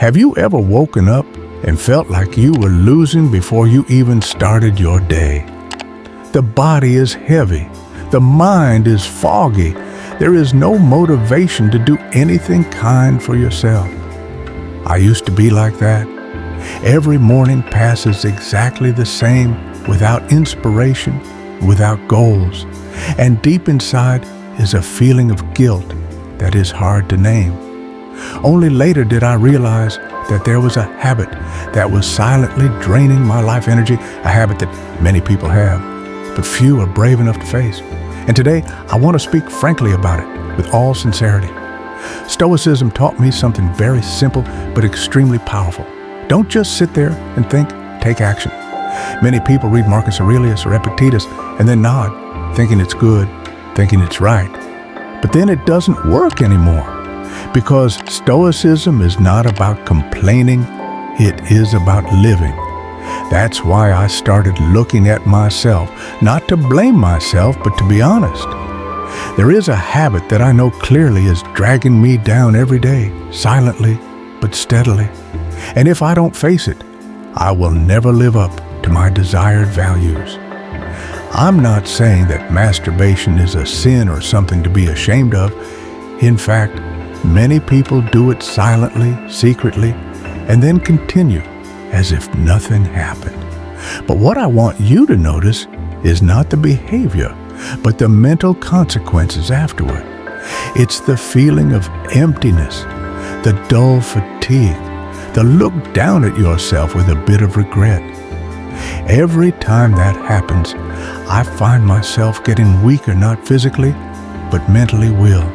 Have you ever woken up and felt like you were losing before you even started your day? The body is heavy. The mind is foggy. There is no motivation to do anything kind for yourself. I used to be like that. Every morning passes exactly the same, without inspiration, without goals. And deep inside is a feeling of guilt that is hard to name. Only later did I realize that there was a habit that was silently draining my life energy, a habit that many people have, but few are brave enough to face. And today, I want to speak frankly about it with all sincerity. Stoicism taught me something very simple but extremely powerful. Don't just sit there and think, take action. Many people read Marcus Aurelius or Epictetus and then nod, thinking it's good, thinking it's right. But then it doesn't work anymore, because Stoicism is not about complaining, it is about living. That's why I started looking at myself, not to blame myself, but to be honest. There is a habit that I know clearly is dragging me down every day, silently but steadily. And if I don't face it, I will never live up to my desired values. I'm not saying that masturbation is a sin or something to be ashamed of. In fact, many people do it silently, secretly, and then continue as if nothing happened. But what I want you to notice is not the behavior, but the mental consequences afterward. It's the feeling of emptiness, the dull fatigue, the look down at yourself with a bit of regret. Every time that happens, I find myself getting weaker, not physically, but mentally will.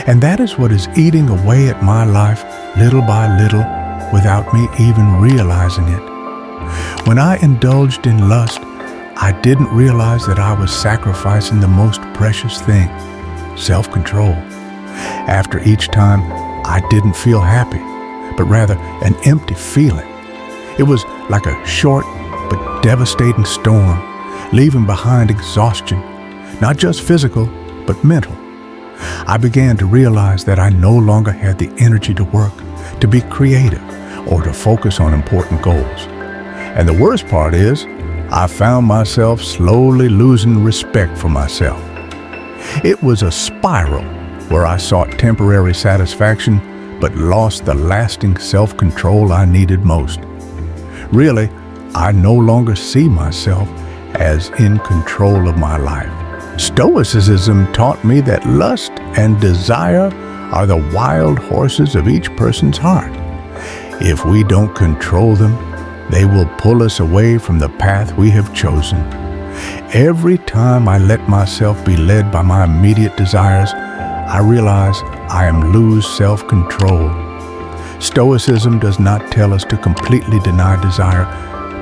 And that is what is eating away at my life little by little without me even realizing it. When I indulged in lust, I didn't realize that I was sacrificing the most precious thing, self-control. After each time, I didn't feel happy, but rather an empty feeling. It was like a short but devastating storm, leaving behind exhaustion, not just physical, but mental. I began to realize that I no longer had the energy to work, to be creative, or to focus on important goals. And the worst part is, I found myself slowly losing respect for myself. It was a spiral where I sought temporary satisfaction, but lost the lasting self-control I needed most. Really, I no longer see myself as in control of my life. Stoicism taught me that lust and desire are the wild horses of each person's heart. If we don't control them, they will pull us away from the path we have chosen. Every time I let myself be led by my immediate desires, I realize I am lose self-control. Stoicism does not tell us to completely deny desire,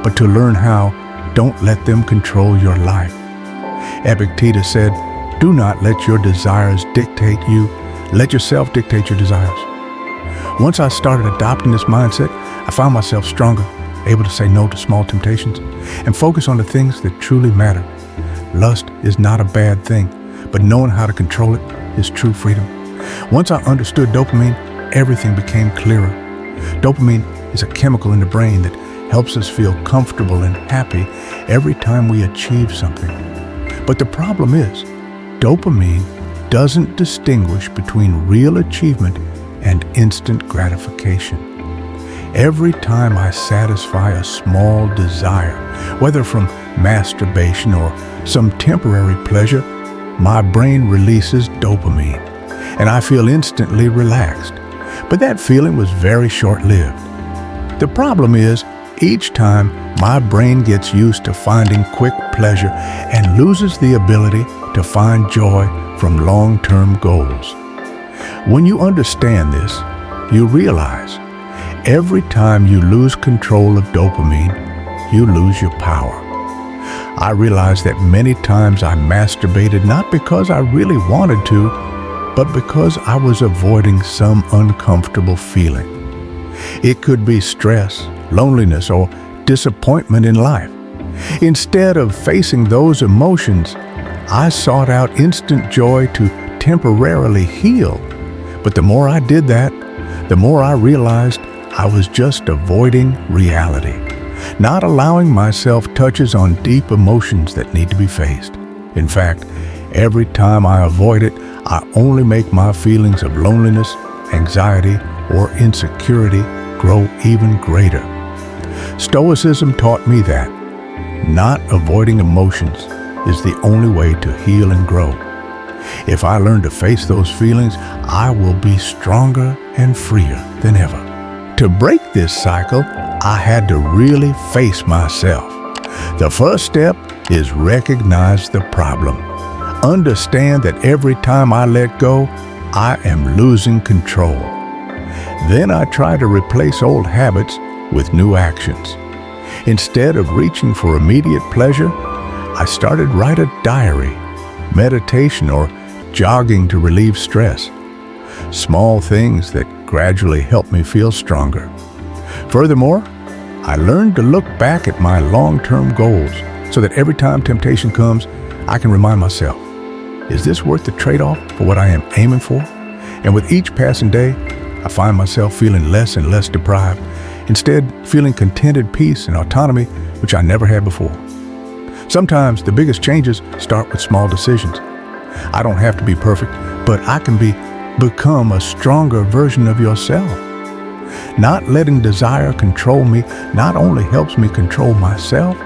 but to learn how. Don't let them control your life. Epictetus said, do not let your desires dictate you. Let yourself dictate your desires. Once I started adopting this mindset, I found myself stronger, able to say no to small temptations and focus on the things that truly matter. Lust is not a bad thing, but knowing how to control it is true freedom. Once I understood dopamine, everything became clearer. Dopamine is a chemical in the brain that helps us feel comfortable and happy every time we achieve something. But the problem is, dopamine doesn't distinguish between real achievement and instant gratification. Every time I satisfy a small desire, whether from masturbation or some temporary pleasure, my brain releases dopamine, and I feel instantly relaxed. But that feeling was very short-lived. The problem is, each time my brain gets used to finding quick pleasure and loses the ability to find joy from long-term goals. When you understand this, you realize every time you lose control of dopamine, you lose your power. I realized that many times I masturbated not because I really wanted to, but because I was avoiding some uncomfortable feeling. It could be stress, loneliness, or disappointment in life. Instead of facing those emotions, I sought out instant joy to temporarily heal. But the more I did that, the more I realized I was just avoiding reality, not allowing myself touches on deep emotions that need to be faced. In fact, every time I avoid it, I only make my feelings of loneliness, anxiety, or insecurity grow even greater. Stoicism taught me that not avoiding emotions is the only way to heal and grow. If I learn to face those feelings, I will be stronger and freer than ever. To break this cycle, I had to really face myself. The first step is recognize the problem. Understand that every time I let go, I am losing control. Then I try to replace old habits with new actions. Instead of reaching for immediate pleasure, I started write a diary, meditation, or jogging to relieve stress. Small things that gradually help me feel stronger. Furthermore, I learned to look back at my long-term goals so that every time temptation comes, I can remind myself, is this worth the trade-off for what I am aiming for? And with each passing day, I find myself feeling less and less deprived, instead feeling contented peace and autonomy, which I never had before. Sometimes the biggest changes start with small decisions. I don't have to be perfect, but I can become a stronger version of yourself. Not letting desire control me not only helps me control myself,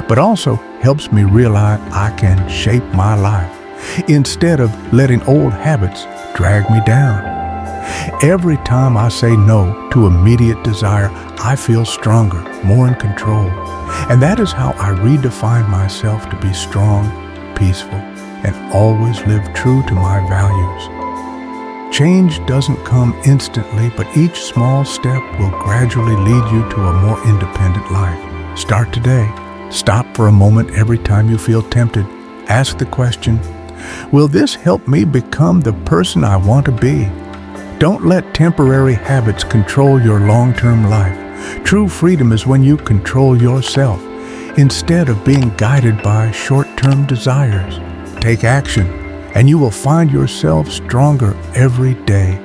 but also helps me realize I can shape my life instead of letting old habits drag me down. Every time I say no to immediate desire, I feel stronger, more in control. And that is how I redefine myself to be strong, peaceful, and always live true to my values. Change doesn't come instantly, but each small step will gradually lead you to a more independent life. Start today. Stop for a moment every time you feel tempted. Ask the question, will this help me become the person I want to be? Don't let temporary habits control your long-term life. True freedom is when you control yourself instead of being guided by short-term desires. Take action, and you will find yourself stronger every day.